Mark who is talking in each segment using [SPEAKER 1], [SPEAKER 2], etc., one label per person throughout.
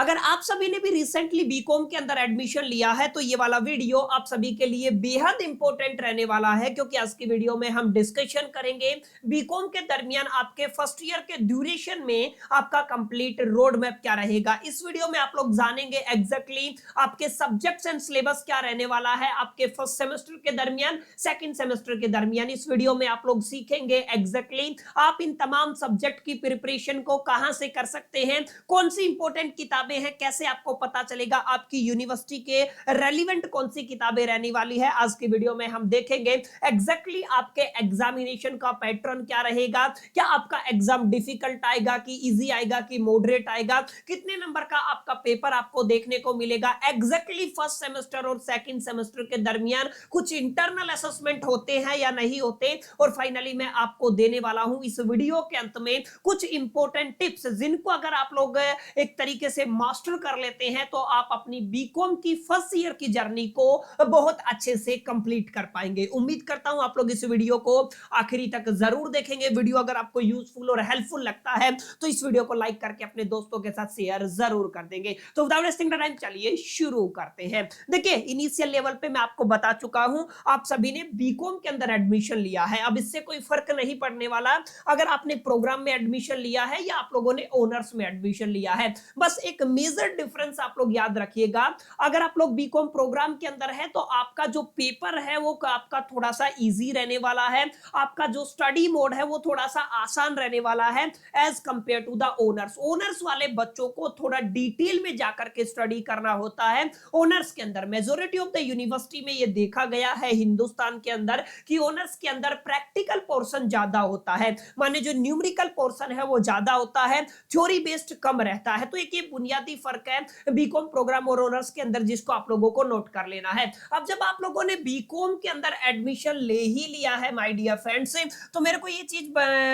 [SPEAKER 1] अगर आप सभी ने भी रिसेंटली बीकॉम के अंदर एडमिशन लिया है तो ये वाला वीडियो आप सभी के लिए बेहद इंपॉर्टेंट रहने वाला है, क्योंकि आज की वीडियो में हम डिस्कशन करेंगे बीकॉम के दरमियान आपके फर्स्ट ईयर के ड्यूरेशन में आपका कंप्लीट रोड मैप क्या रहेगा। इस वीडियो में आप लोग जानेंगे एग्जैक्टली आपके सब्जेक्ट्स एंड सिलेबस क्या रहने वाला है आपके फर्स्ट सेमेस्टर के दरमियान, सेकंड सेमेस्टर के दरमियान। इस वीडियो में आप लोग सीखेंगे एग्जैक्टली आप इन तमाम सब्जेक्ट की प्रिपरेशन को कहां से कर सकते हैं, कौन सी इंपॉर्टेंट किताबें हैं, कैसे आपको पता चलेगा आपकी यूनिवर्सिटी के रेलिवेंट कौन सी किताबें रहने वाली है। आज की वीडियो में हम देखेंगे एग्जैक्टली आपके एग्जामिनेशन का पैटर्न क्या रहेगा, क्या आपका एग्जाम डिफिकल्ट आएगा कि इजी आएगा कि मॉडरेट आएगा, कितने नंबर का आपका पेपर आपको देखने को मिलेगा। एग्जैक्टली फर्स्ट सेमेस्टर और सेकंड सेमेस्टर के दरमियान कुछ इंटरनल असेसमेंट होते हैं या नहीं होते, और फाइनली मैं आपको देने वाला हूं इस वीडियो के अंत में कुछ इंपॉर्टेंट टिप्स, जिनको अगर आप लोग एक तरीके से मास्टर कर लेते हैं तो आप अपनी बीकॉम की फर्स्ट ईयर की जर्नी को बहुत अच्छे से कंप्लीट कर पाएंगे। उम्मीद करता हूं आप लोग इस वीडियो को आखिरी तक जरूर देखेंगे। वीडियो अगर आपको यूजफुल और हेल्पफुल लगता है तो इस वीडियो को लाइक करके अपने दोस्तों के साथ शेयर जरूर कर देंगे। तो विदाउट वेस्टिंग टाइम चलिए शुरू करते हैं। देखिए, इनिशियल लेवल पे मैं आपको बता चुका हूं, आप सभी ने बीकॉम के अंदर एडमिशन लिया है। अब इससे कोई फर्क नहीं पड़ने वाला अगर आपने प्रोग्राम में एडमिशन लिया है या आप लोगों ने ऑनर्स में एडमिशन लिया है। बस एक मेजर डिफरेंस आप लोग याद रखिएगा, अगर आप लोग बीकॉम प्रोग्राम के अंदर है तो आपका जो पेपर है वो आपका थोड़ा सा इजी रहने वाला है, आपका जो स्टडी मोड है वो थोड़ा सा आसान रहने वाला है as compare to the honours. Honours वाले बच्चों को थोड़ा डिटेल में जाकर के स्टडी करना होता है। ओनर्स के अंदर मेजॉरिटी ऑफ द यूनिवर्सिटी में ये देखा गया है हिंदुस्तान के अंदर कि ओनर्स के अंदर प्रैक्टिकल पोर्शन ज्यादा होता है, माने जो न्यूमेरिकल पोर्शन है वो ज्यादा होता है, थ्योरी बेस्ड कम रहता है। तो एक ये बुनियादी फर्क है बीकॉम प्रोग्राम और ऑनर्स के अंदर, जिसको आप लोगों को नोट कर लेना है। अब जब आप लोगों ने बीकॉम के अंदर एडमिशन ले ही लिया है माय डियर फ्रेंड्स, तो मेरे को ये चीज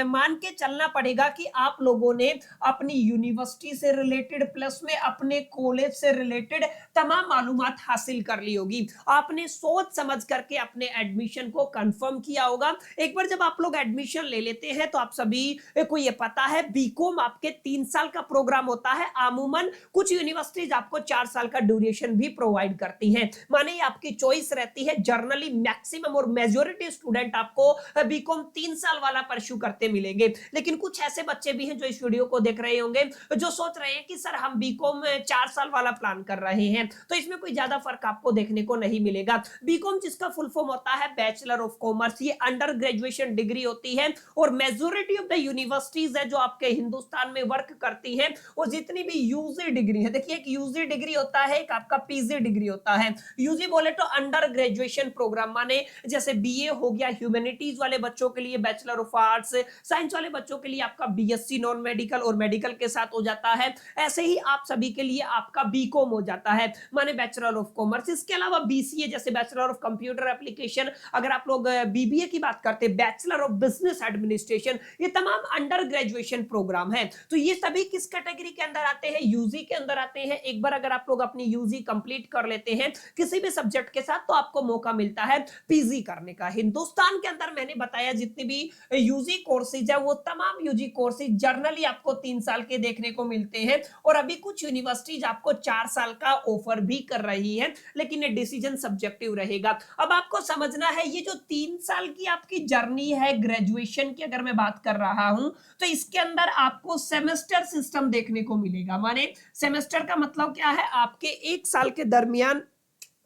[SPEAKER 1] मान के चलना पड़ेगा कि आप लोगों ने अपनी यूनिवर्सिटी से रिलेटेड प्लस में अपने कॉलेज से रिलेटेड तमाम मालूमात हासिल कर ली होगी। आपने सोच समझ करके अपने एडमिशन को कंफर्म किया होगा। एक बार जब आप लोग एडमिशन ले लेते हैं तो आप सभी को ये पता है बीकॉम आपके 3 साल का प्रोग्राम होता है। अमूमन कुछ यूनिवर्सिटीज आपको 4 साल का ड्यूरेशन भी प्रोवाइड करती हैं, माने आपकी चॉइस रहती है। जर्नली मैक्सिमम और मेजॉरिटी स्टूडेंट आपको बीकॉम 3 साल वाला परस्यू करते मिलेंगे, लेकिन कुछ ऐसे बच्चे भी हैं जो इस वीडियो को देख रहे होंगे जो सोच रहे हैं कि सर हम बीकॉम 4 साल वाला प्लान कर रहे हैं, तो इसमें कोई ज्यादा फर्क आपको देखने को नहीं मिलेगा। बीकॉम जिसका फुल फॉर्म होता है बैचलर ऑफ कॉमर्स, ये अंडर ग्रेजुएशन डिग्री होती है, और मेजॉरिटी ऑफ द यूनिवर्सिटीज है जो आपके हिंदुस्तान में वर्क करती है वो जितनी भी यूजी डिग्री है, देखिए एक यूजी डिग्री होता है, एक आपका पीजी डिग्री होता है। यूजी बोले तो अंडर ग्रेजुएशन प्रोग्राम, माने जैसे बीए हो गया ह्यूमैनिटीज वाले बच्चों के लिए, बैचलर ऑफ आर्ट्स, साइंस वाले बच्चों के लिए आपका बीएससी नॉन मेडिकल और मेडिकल के साथ हो जाता है। ऐसे ही आप सभी के लिए आपका बीकॉम हो जाता है, माने बैचलर ऑफ कॉमर्स। इसके अलावा बीसीए जैसे बैचलर ऑफ कंप्यूटर एप्लीकेशन, अगर आप लोग बीबीए की बात करते हैं बैचलर ऑफ बिजनेस एडमिनिस्ट्रेशन, ये तमाम अंडर ग्रेजुएशन प्रोग्राम है। तो ये सभी किस कैटेगरी के अंदर आते हैं, यूजी के अंदर आते हैं। एक बार अगर आप लोग अपनी यूजी कंप्लीट कर लेते हैं किसी भी सब्जेक्ट के साथ तो आपको मौका मिलता है पीजी करने का। हिंदुस्तान के अंदर मैंने बताया जितनी भी यूजी कोर्सेज है वो तमाम यूजी कोर्सेज जर्नली आपको 3 साल के देखने को मिलते हैं, और अभी कुछ यूनिवर्सिटीज आपको 4 साल का ऑफर भी कर रही है, लेकिन ये डिसीजन सब्जेक्टिव रहेगा। अब आपको समझना है ये जो 3 साल की आपकी जर्नी है ग्रेजुएशन की अगर मैं बात कर रहा हूं, तो इसके अंदर आपको सेमेस्टर सिस्टम देखने को मिलेगा। माने सेमेस्टर का मतलब क्या है, आपके 1 साल के दरमियान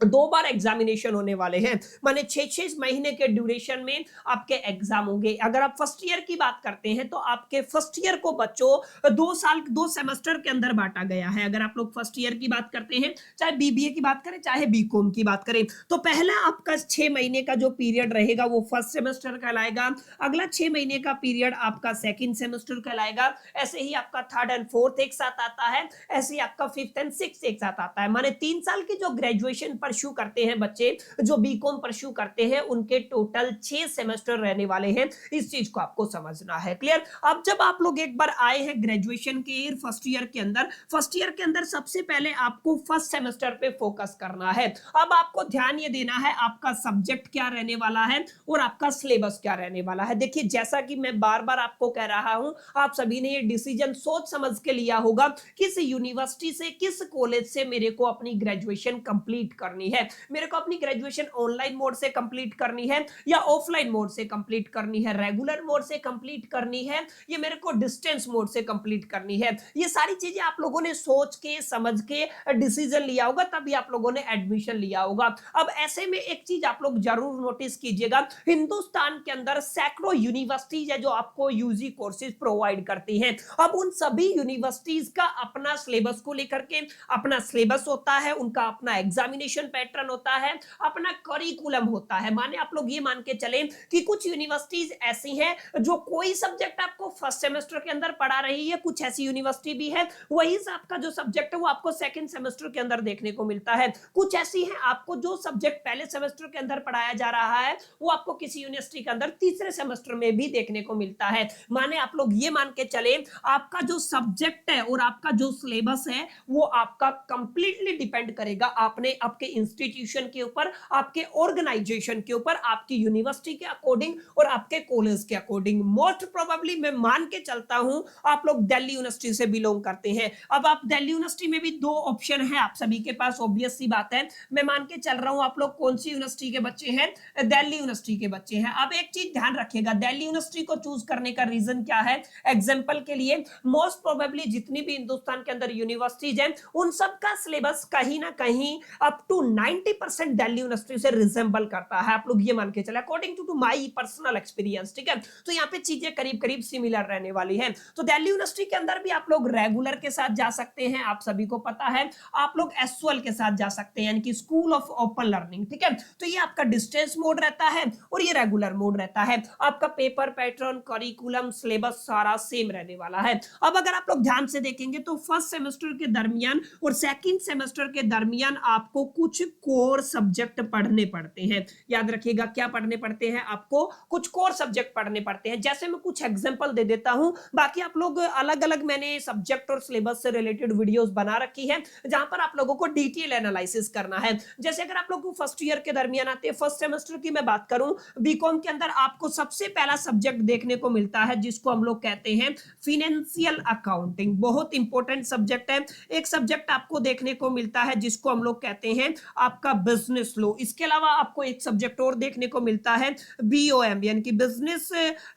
[SPEAKER 1] 2 बार एग्जामिनेशन होने वाले हैं, माने 6-6 महीने के ड्यूरेशन में आपके एग्जाम होंगे। अगर आप फर्स्ट ईयर की बात करते हैं तो आपके फर्स्ट ईयर को बच्चों 2 साल 2 सेमेस्टर के अंदर बांटा गया है। अगर आप लोग फर्स्ट ईयर की बात करते हैं, चाहे बीबीए की बात करें चाहे बीकॉम की बात करें, तो पहला आपका 6 महीने का जो पीरियड रहेगा वो फर्स्ट सेमेस्टर कहलाएगा, अगला 6 महीने का पीरियड आपका सेकेंड सेमेस्टर कहलाएगा, ऐसे ही आपका थर्ड एंड फोर्थ एक साथ आता है, ऐसे ही आपका फिफ्थ एंड सिक्स्थ एक साथ आता है। माने 3 साल की जो ग्रेजुएशन परस्यू करते हैं बच्चे, जो बीकॉम परस्यू करते हैं, उनके टोटल 6 सेमेस्टर रहने वाले हैं। इस चीज को आपको समझना है। क्लियर? अब जब आप लोग एक बार आए हैं ग्रेजुएशन के फर्स्ट ईयर के अंदर, फर्स्ट ईयर के अंदर सबसे पहले आपको फर्स्ट सेमेस्टर पे फोकस करना है। अब आपको ध्यान ये देना है आपका सब्जेक्ट क्या रहने वाला है और आपका सिलेबस क्या रहने वाला है। देखिए, जैसा कि मैं बार बार आपको कह रहा हूं, आप सभी ने ये डिसीजन सोच समझ के लिया होगा, किस यूनिवर्सिटी से, किस कॉलेज से मेरे को अपनी ग्रेजुएशन कंप्लीट करनी है। मेरे को अपनी ग्रेजुएशन ऑनलाइन मोड से कंप्लीट करनी है या ऑफलाइन मोड से कंप्लीट करनी है, रेगुलर मोड से कंप्लीट करनी है, ये मेरे को डिस्टेंस मोड से कंप्लीट करनी है। ये सारी चीजें आप लोगों ने सोच के समझ के डिसीजन लिया होगा, तभी आप लोगों ने एडमिशन लिया होगा। अब ऐसे में एक चीज आप लोग जरूर नोटिस कीजिएगा, हिंदुस्तान के अंदर सैकड़ों यूनिवर्सिटीज है जो आपको यूजी कोर्सेज प्रोवाइड करती हैं। अब उन सभी यूनिवर्सिटीज का अपना सिलेबस को लेकर के अपना सिलेबस होता है, उनका अपना एग्जामिनेशन पैटर्न होता है, अपना करिकुलम होता है। माने आप लोग ये मान के चलें कि कुछ यूनिवर्सिटीज ऐसी हैं जो कोई सब्जेक्ट आपको फर्स्ट सेमेस्टर के अंदर पढ़ा रही है, कुछ ऐसी यूनिवर्सिटी भी है वही आपका जो सब्जेक्ट है वो आपको सेकंड सेमेस्टर के अंदर देखने को मिलता है। कुछ ऐसी है आपको जो सब्जेक्ट पहले सेमेस्टर के अंदर पढ़ाया जा रहा है वो आपको किसी यूनिवर्सिटी के अंदर तीसरे सेमेस्टर में भी देखने को मिलता है। माने आप लोग ये मान के चले आपका जो सब्जेक्ट है और आपका जो सिलेबस है वो आपका कंप्लीटली डिपेंड करेगा आपने आपके इंस्टीट्यूशन के ऊपर, आपके ऑर्गेनाइजेशन के ऊपर, आपकी यूनिवर्सिटी के अकॉर्डिंग और आपके कॉलेज के अकॉर्डिंग। मोस्ट प्रोबेबली मैं मान के चलता हूं आप लोग दिल्ली यूनिवर्सिटी से बिलोंग करते हैं। अब आप दिल्ली यूनिवर्सिटी में भी दो ऑप्शन है आप सभी के पास, ऑब्वियस सी बात है। मैं मान के चल रहा हूं आप लोग कौन सी यूनिवर्सिटी के बच्चे हैं, दिल्ली यूनिवर्सिटी के बच्चे हैं। अब एक चीज ध्यान रखिएगा, दिल्ली यूनिवर्सिटी को चूज करने का रीजन क्या है। एग्जांपल के लिए मोस्ट प्रोबेबली जितनी भी हिंदुस्तान के अंदर यूनिवर्सिटीज हैं उन सब का सिलेबस कहीं ना कहीं अप टू 90% दिल्ली यूनिवर्सिटी से रिजेंबल करता है। आप लोग ये मान के चले according to my personal experience, ठीक है। तो यहाँ पे चीजें करीब करीब सिमिलर रहने वाली है। तो दिल्ली यूनिवर्सिटी के अंदर भी आप लोग रेगुलर के साथ जा सकते हैं, आप सभी को पता है। आप लोग एसओएल के साथ जा सकते हैं, यानी कि स्कूल ऑफ ओपन लर्निंग, ठीक है। तो ये आपका डिस्टेंस मोड रहता है और ये रेगुलर मोड रहता है। आपका पेपर पैटर्न, करिकुलम, सिलेबस सारा सेम रहने वाला है। अब अगर आप लोग ध्यान से देखेंगे तो फर्स्ट सेमेस्टर के दरमियान और सेकंड सेमेस्टर के दरमियान आपको कुछ कोर सब्जेक्ट पढ़ने पड़ते हैं। याद रखिएगा क्या पढ़ने पड़ते हैं, आपको कुछ कोर सब्जेक्ट पढ़ने पड़ते हैं। जैसे मैं कुछ एग्जांपल दे देता हूं, बाकी आप लोग अलग अलग मैंने सब्जेक्ट और सिलेबस से रिलेटेड वीडियोस बना रखी है जहां पर आप लोगों को डिटेल एनालिसिस करना है। जैसे अगर आप लोग को फर्स्ट ईयर के दरमियान आते हैं, फर्स्ट सेमेस्टर की मैं बात करूं, बीकॉम के अंदर आपको सबसे पहला सब्जेक्ट देखने को मिलता है जिसको हम लोग कहते हैं फाइनेंशियल अकाउंटिंग। बहुत इंपॉर्टेंट सब्जेक्ट है। एक सब्जेक्ट आपको देखने को मिलता है जिसको हम लोग कहते हैं आपका बिजनेस लॉ। इसके अलावा आपको एक सब्जेक्ट और देखने को मिलता है बीओएम, यानी कि business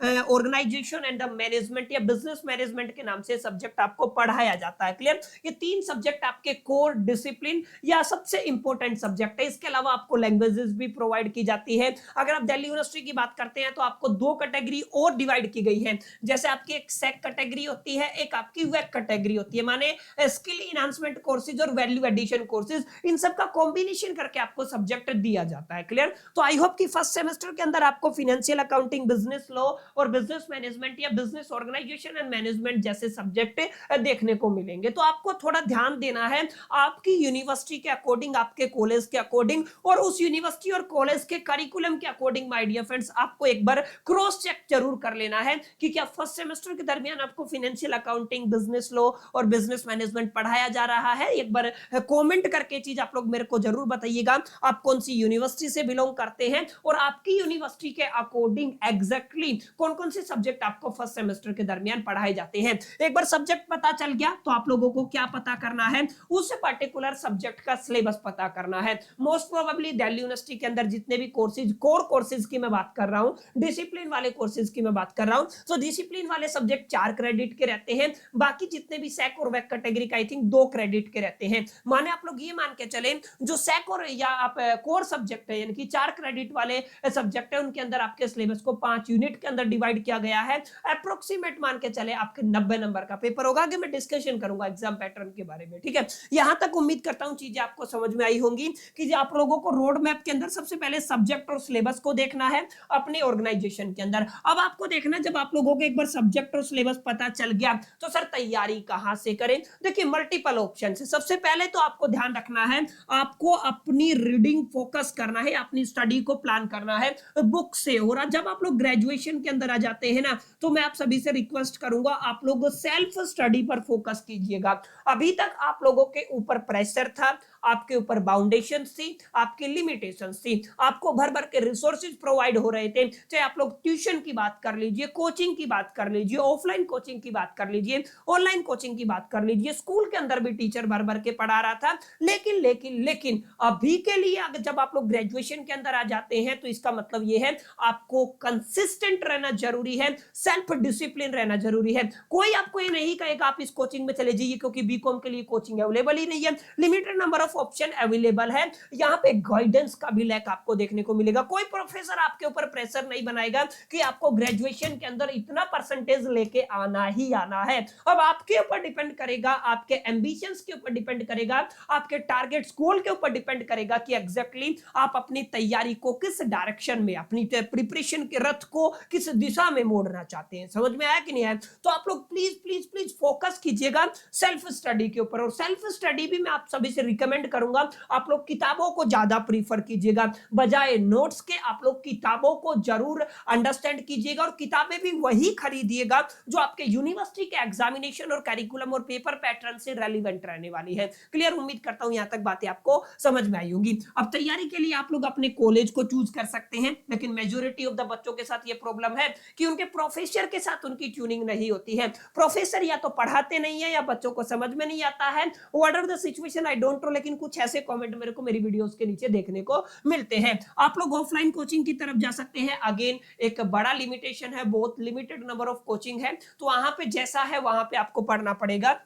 [SPEAKER 1] organisation and the management या बिजनेस मैनेजमेंट के नाम से सब्जेक्ट आपको पढ़ाया जाता है। क्लियर? ये तीन सब्जेक्ट आपके कोर डिसिप्लिन या सबसे इंपॉर्टेंट सब्जेक्ट है। इसके अलावा आपको लैंग्वेजेस भी प्रोवाइड की जाती है। अगर आप दिल्ली यूनिवर्सिटी की बात करते हैं तो आपको दो कैटेगरी और डिवाइड की गई है। जैसे आपकी एक सेक कैटेगरी होती है, एक आपकी वेक कैटेगरी होती है, माने स्किल इनहांसमेंट कोर्सेज और वैल्यू एडिशन कोर्सेज, इन सब का कॉम्बिनेशन करके आपको सब्जेक्ट दिया जाता है। क्लियर? तो आई होप कि फर्स्ट सेमेस्टर के अंदर आपको फाइनेंशियल अकाउंटिंग, बिजनेस लॉ और बिजनेस मैनेजमेंट या बिजनेस ऑर्गेनाइजेशन एंड मैनेजमेंट जैसे सब्जेक्ट देखने को मिलेंगे। तो आपको थोड़ा ध्यान देना है आपकी यूनिवर्सिटी के अकॉर्डिंग, आपके कॉलेज के अकॉर्डिंग और उस यूनिवर्सिटी और कॉलेज के करिकुलम के अकॉर्डिंग। माय डियर फ्रेंड्स, आपको एक बार क्रॉस चेक जरूर कर लेना है कि क्या फर्स्ट सेमेस्टर के दरमियान आपको फाइनेंशियल अकाउंटिंग, बिजनेस लॉ और बिजनेस मैनेजमेंट पढ़ाया जा रहा है। एक बार कमेंट करके चीज आप लोग मेरे को जरूर बताइएगा आप कौन सी यूनिवर्सिटी से बिलोंग करते हैं और आपकी यूनिवर्सिटी के अकॉर्डिंग एग्जैक्टली कौन कौन से सब्जेक्ट आपको फर्स्ट सेमेस्टर के दरमियान पढ़ाए जाते हैं। एक बार सब्जेक्ट पता चल गया तो आप लोगों को क्या पता करना है, उस पर्टिकुलर सब्जेक्ट का सिलेबस पता करना है। मोस्ट प्रोबेबली दिल्ली यूनिवर्सिटी के अंदर जितने भी कोर्सेज, कोर कोर्सेज की मैं बात कर रहा हूं, डिसिप्लिन वाले कोर्सेज की मैं बात कर रहा हूं, तो डिसिप्लिन वाले सब्जेक्ट 4 क्रेडिट के रहते हैं। बाकी जितने भी सैक और वैक कैटेगरी का आई थिंक 2 क्रेडिट के रहते हैं। माने आप लोग ये मान के चले जो सैक और या आप कोर सब्जेक्ट है यानी कि 4 क्रेडिट वाले सब्जेक्ट है उनके अंदर आपके सिलेबस को 5 यूनिट के अंदर डिवाइड किया गया है। अप्रोक्सीमेट मान के चले आपके 90 नंबर का पेपर होगा। आगे मैं डिस्कशन करूंगा एग्जाम पैटर्न के बारे में, ठीक है। यहां तक उम्मीद करता हूं चीजें आपको समझ में आई होंगी कि आप लोगों को रोड मैप के अंदर सबसे पहले सब्जेक्ट और सिलेबस को देखना है अपने ऑर्गेनाइजेशन के अंदर। अब आपको देखना जब आप लोगों को एक बार सब्जेक्ट और सिलेबस पता चल गया तो सर तैयारी कहां से करें। देखिए मल्टीपल ऑप्शन है। सबसे पहले तो आपको ध्यान रखना है आपको आपको अपनी रीडिंग फोकस करना है, अपनी स्टडी को प्लान करना है बुक से। और जब आप लोग ग्रेजुएशन के अंदर आ जाते हैं ना, तो मैं आप सभी से रिक्वेस्ट करूंगा, आप लोग सेल्फ स्टडी पर फोकस कीजिएगा। अभी तक आप लोगों के ऊपर प्रेशर था, आपके ऊपर बाउंडेशन थी, आपकी लिमिटेशंस थी, आपको भर भर के रिसोर्सेज प्रोवाइड हो रहे थे, चाहे आप लोग ट्यूशन की बात कर लीजिए, कोचिंग की बात कर लीजिए, ऑफलाइन कोचिंग की बात कर लीजिए, ऑनलाइन कोचिंग की बात कर लीजिए, स्कूल के अंदर भी टीचर भर भर के पढ़ा रहा था। लेकिन लेकिन लेकिन अभी के लिए अगर जब आप लोग ग्रेजुएशन के अंदर आ जाते हैं, तो इसका मतलब ये है आपको कंसिस्टेंट रहना जरूरी है, सेल्फ डिसिप्लिन रहना जरूरी है। कोई आपको ये नहीं कहेगा आप इस कोचिंग में चले जाइए, क्योंकि बीकॉम के लिए कोचिंग अवेलेबल ही नहीं है, limited number of option available है। यहाँ पे गाइडेंस का भी लैक आपको देखने को मिलेगा। कोई प्रोफेसर आपके ऊपर प्रेशर नहीं बनाएगा कि आपको ग्रेजुएशन के अंदर इतना परसेंटेज लेके आना ही आना है। अब आपके ऊपर डिपेंड करेगा, आपके एम्बिशंस के ऊपर डिपेंड करेगा, आपके टारगेट गोल के ऊपर डिपेंड करेगा कि एग्जैक्टली आप अपनी तैयारी को किस डायरेक्शन में, अपनी प्रिपरेशन के रथ को किस दिशा में मोड़ना चाहते हैं। समझ में आया कि नहीं आया? तो आप लोग प्लीज प्लीज प्लीज फोकस कीजिएगा सेल्फ स्टडी के ऊपर। और सेल्फ स्टडी भी मैं आप सभी से रिकमेंड करूंगा, आप लोग किताबों को ज्यादा प्रीफर कीजिएगा बजाय नोट्स के। आप लोग किताबों को जरूर अंडरस्टैंड कीजिएगा, और किताबें भी वही खरीदिएगा जो आपके यूनिवर्सिटी के एग्जामिनेशन और करिकुलम और पेपर पैटर्न से रेलिवेंट रहने वाली है। क्लियर? उम्मीद करता हूं यहां तक बातें आपको समझ में आई होंगी। अब तैयारी के लिए आप लोग अपने कॉलेज को चूज कर सकते हैं, लेकिन मेजोरिटी ऑफ द बच्चों के साथ ये प्रॉब्लम है कि उनके प्रोफेसर के साथ उनकी ट्यूनिंग नहीं होती है। प्रोफेसर या तो पढ़ाते नहीं है या बच्चों को समझ में नहीं आता है। What are the situation I don't know, लेकिन कुछ ऐसे कमेंट मेरे को मेरी वीडियोस के नीचे देखने को मिलते हैं। आप लोग ऑफलाइन कोचिंग की तरफ जा सकते हैं। अगेन एक बड़ा लिमिटेशन है, बहुत लिमिटेड नंबर ऑफ कोचिंग है, तो वहां पे जैसा है वहां पे आपको पढ़ना पड़ेगा।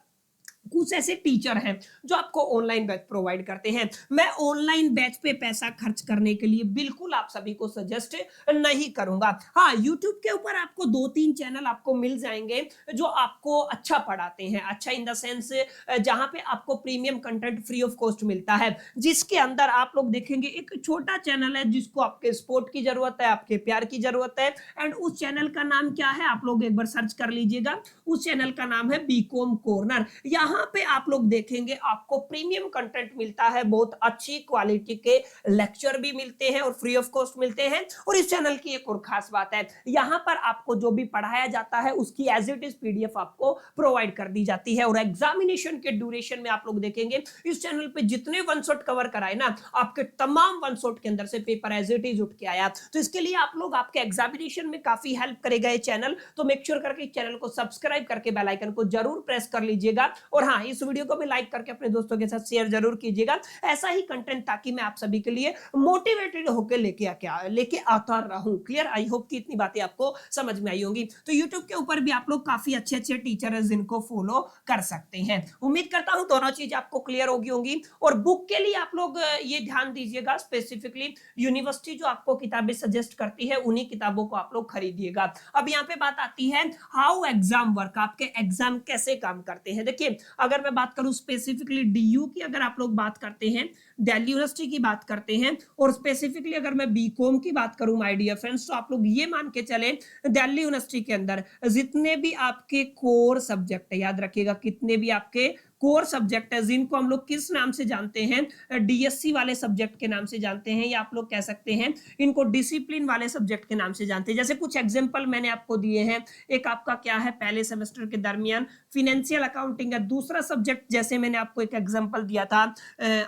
[SPEAKER 1] कुछ ऐसे टीचर हैं जो आपको ऑनलाइन बैच प्रोवाइड करते हैं। मैं ऑनलाइन बैच पे पैसा खर्च करने के लिए बिल्कुल आप सभी को सजेस्ट नहीं करूंगा। हाँ, यूट्यूब के ऊपर आपको 2-3 चैनल आपको मिल जाएंगे जो आपको अच्छा पढ़ाते हैं, अच्छा इन द सेंस जहां पे आपको premium content free of cost मिलता है, जिसके अंदर आप लोग देखेंगे एक छोटा चैनल है जिसको आपके सपोर्ट की जरूरत है, आपके प्यार की जरूरत है। एंड उस चैनल का नाम क्या है, आप लोग एक बार सर्च कर लीजिएगा। उस चैनल का नाम है बीकॉम कॉर्नर। यहाँ पे आप लोग देखेंगे आपको प्रीमियम कंटेंट मिलता है, बहुत अच्छी क्वालिटी के लेक्चर भी मिलते हैं और फ्री ऑफ कॉस्ट मिलते हैं। और इस चैनल की एक और खास बात है, यहाँ पर आपको जो भी पढ़ाया जाता है उसकी एज इट इज पीडीएफ आपको प्रोवाइड कर दी जाती है। और एग्जामिनेशन के ड्यूरेशन में आप लोग देखेंगे इस चैनल पे जितने वन शॉट कवर कराए ना, आपके तमाम वन शॉट के अंदर से पेपर एज इट इज उठ के आया। तो इसके लिए आप लोग, आपके एग्जामिनेशन में काफी हेल्प करेगा ये चैनल। तो मेक श्योर करके चैनल को सब्सक्राइब करके बेल आइकन को जरूर प्रेस कर लीजिएगा। और हाँ, इस वीडियो को भी लाइक करके अपने दोस्तों के साथ शेयर जरूर कीजिएगा, ऐसा ही कंटेंट, ताकि मैं आप सभी के लिए मोटिवेटेड होकर लेके आता रहूं। क्लियर? आई होप कि इतनी बातें आपको समझ में आई होंगी। तो यूट्यूब के ऊपर भी आप लोग काफी अच्छे अच्छे टीचर हैं जिनको फॉलो कर सकते हैं। उम्मीद करता हूं दोनों चीज आपको क्लियर होगी। और बुक के लिए आप लोग ये ध्यान दीजिएगा, स्पेसिफिकली यूनिवर्सिटी जो आपको किताबें सजेस्ट करती है उन्हीं किताबों को आप लोग खरीदिएगा। अब यहाँ पे बात आती है हाउ एग्जाम वर्क, आपके एग्जाम कैसे काम करते हैं। देखिए, अगर मैं बात करूं स्पेसिफिकली डीयू की, अगर आप लोग बात करते हैं, दिल्ली यूनिवर्सिटी की बात करते हैं, और स्पेसिफिकली अगर मैं बीकॉम की बात करूं माय डियर फ्रेंड्स, तो आप लोग ये मान के चले दिल्ली यूनिवर्सिटी के अंदर जितने भी आपके कोर सब्जेक्ट है, याद रखिएगा कितने भी आपके कोर सब्जेक्ट है, जिनको हम लोग किस नाम से जानते हैं, डीएससी वाले सब्जेक्ट के नाम से जानते हैं, या आप लोग कह सकते हैं इनको डिसिप्लिन वाले सब्जेक्ट के नाम से जानते हैं। जैसे कुछ एग्जांपल मैंने आपको दिए हैं। एक आपका क्या है, पहले सेमेस्टर के दरमियान फिनेंशियल अकाउंटिंग है। दूसरा सब्जेक्ट जैसे मैंने आपको एक एग्जांपल दिया था,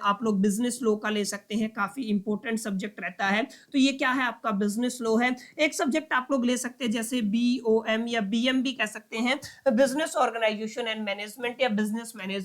[SPEAKER 1] आप लोग बिजनेस लॉ का ले सकते हैं, काफी इंपॉर्टेंट सब्जेक्ट रहता है। तो ये क्या है, आपका बिजनेस लॉ है। एक सब्जेक्ट आप लोग ले सकते हैं जैसे बीओएम या बीएम भी कह सकते हैं, बिजनेस ऑर्गेनाइजेशन एंड मैनेजमेंट या बिजनेस मैनेजमेंट,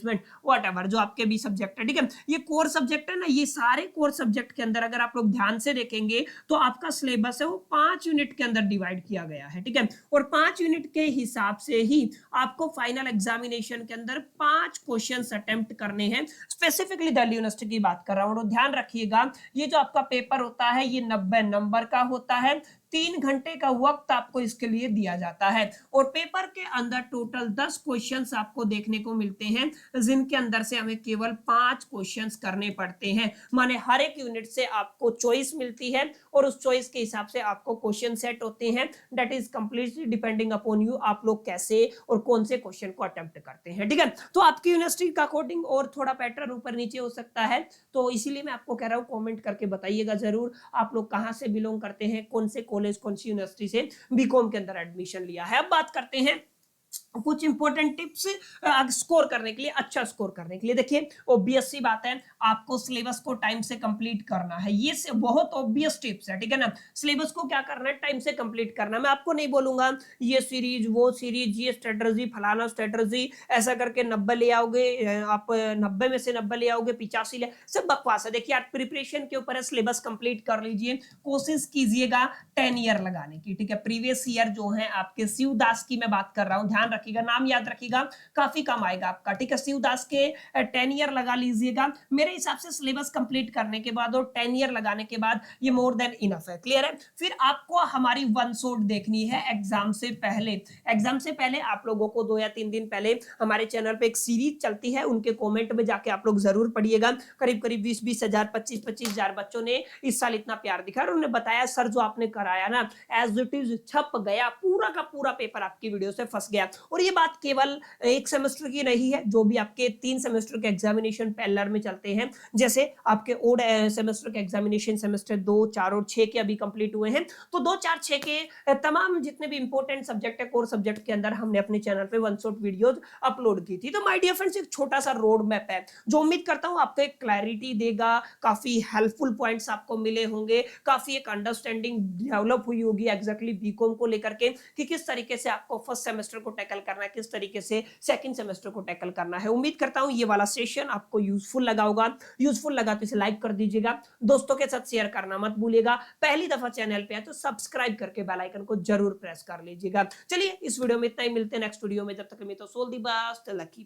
[SPEAKER 1] व्हाटएवर जो आपके भी सब्जेक्ट है। ठीक है, ये कोर सब्जेक्ट है ना। ये सारे कोर सब्जेक्ट के अंदर अगर आप लोग ध्यान से देखेंगे तो आपका सिलेबस है वो 5 यूनिट के अंदर डिवाइड किया गया है। ठीक है, और 5 यूनिट के हिसाब से ही आपको फाइनल एग्जामिनेशन के अंदर 5 क्वेश्चंस अटेम्प्ट करने हैं। स्पेसिफिकली दिल्ली यूनिवर्सिटी की बात कर रहा हूं, और ध्यान रखिएगा ये जो आपका पेपर होता है ये 90 नंबर का होता है। 3 घंटे का वक्त आपको इसके लिए दिया जाता है और पेपर के अंदर टोटल 10 क्वेश्चंस आपको देखने को मिलते हैं, जिनके अंदर से हमें केवल 5 क्वेश्चंस करने पड़ते हैं। माने हर एक यूनिट से आपको चॉइस मिलती है और उस चॉइस के हिसाब से आपको क्वेश्चन सेट होते हैं। That is completely depending upon you, आप लोग कैसे और कौन से क्वेश्चन को अटेम्प्ट करते हैं। ठीक है, तो आपकी यूनिवर्सिटी का अकॉर्डिंग और थोड़ा पैटर्न ऊपर नीचे हो सकता है, तो इसीलिए मैं आपको कह रहा हूँ कमेंट करके बताइएगा जरूर आप लोग कहां से बिलोंग करते हैं, कौन से कॉलेज कौन सी यूनिवर्सिटी से बीकॉम के अंदर एडमिशन लिया है। अब बात करते हैं कुछ इंपॉर्टेंट टिप्स स्कोर करने के लिए, अच्छा स्कोर करने के लिए। देखिए ऑब्वियस सी बात है, आपको सिलेबस को टाइम से कंप्लीट करना है, ये बहुत ऑब्वियस टिप्स है। ठीक है ना, सिलेबस को क्या करना है, टाइम से कंप्लीट करना। मैं आपको नहीं बोलूंगा ये सीरीज वो सीरीज, ये स्ट्रेटजी फलाना स्ट्रेटजी, ऐसा करके 90 ले आओगे आप, 90 में से 90 ले आओगे 85 ले, सब बकवास है। देखिए आप प्रिपरेशन के ऊपर है, सिलेबस कंप्लीट कर लीजिए, कोशिश कीजिएगा 10 ईयर लगाने की। ठीक है, प्रीवियस ईयर जो है आपके शिवदास की मैं बात कर रहा हूं, ध्यान रखिएगा, नाम याद रखिएगा, काफी कम आएगा आपका। ठीक है, शिवदास के 10 ईयर लगा लीजिएगा। मेरे हिसाब से सिलेबस कंप्लीट करने के बाद और 10 ईयर लगाने के बाद ये मोर देन इनफ है। क्लियर है, फिर आपको हमारी वन शॉट देखनी है एग्जाम से पहले। एग्जाम से पहले आप लोगों को 2 या 3 दिन पहले हमारे चैनल पे एक सीरीज चलती है, उनके कमेंट में जाके आप लोग जरूर पढ़िएगा। करीब करीब 20-20 हजार 25-25 हजार बच्चों ने इस साल इतना प्यार दिखाया और उन्होंने बताया सर जो आपने कराया ना एज इट इज छप गया, पूरा का पूरा पेपर आपकी वीडियो से फंस गया। और ये बात केवल एक सेमेस्टर की नहीं है, जो भी आपके 3 सेमेस्टर के एग्जामिनेशन पैरेलल में चलते हैं, जैसे आपके ओड सेमेस्टर के एग्जामिनेशन सेमेस्टर 2, 4 और 6 के अभी कंप्लीट हुए हैं, तो 2, 4, 6 के तमाम जितने भी इंपॉर्टेंट सब्जेक्ट है, कोर सब्जेक्ट के अंदर हमने अपने चैनल पे वन शॉट वीडियोस अपलोड की थी। तो माय डियर फ्रेंड्स एक छोटा सा रोड मैप है जो उम्मीद करता हूं आपको एक क्लैरिटी देगा, काफी हेल्पफुल पॉइंट्स आपको मिले होंगे, काफी एक अंडरस्टैंडिंग डेवलप हुई होगी एग्जैक्टली बीकॉम को लेकर के कि किस तरीके से आपको फर्स्ट सेमेस्टर को टैकल करना है, किस तरीके से सेकंड सेमेस्टर को टैकल करना है। उम्मीद करता हूं ये वाला सेशन आपको यूजफुल लगा होगा। यूजफुल लगा तो इसे लाइक कर दीजिएगा, दोस्तों के साथ शेयर करना मत भूलिएगा, पहली दफा चैनल पे है तो सब्सक्राइब करके बेल आइकन को जरूर प्रेस कर लीजिएगा। चलिए इस वीडियो में इतना ही, मिलते हैं नेक्स्ट वीडियो में, जब तक मैं तो सोल दी बस लकी।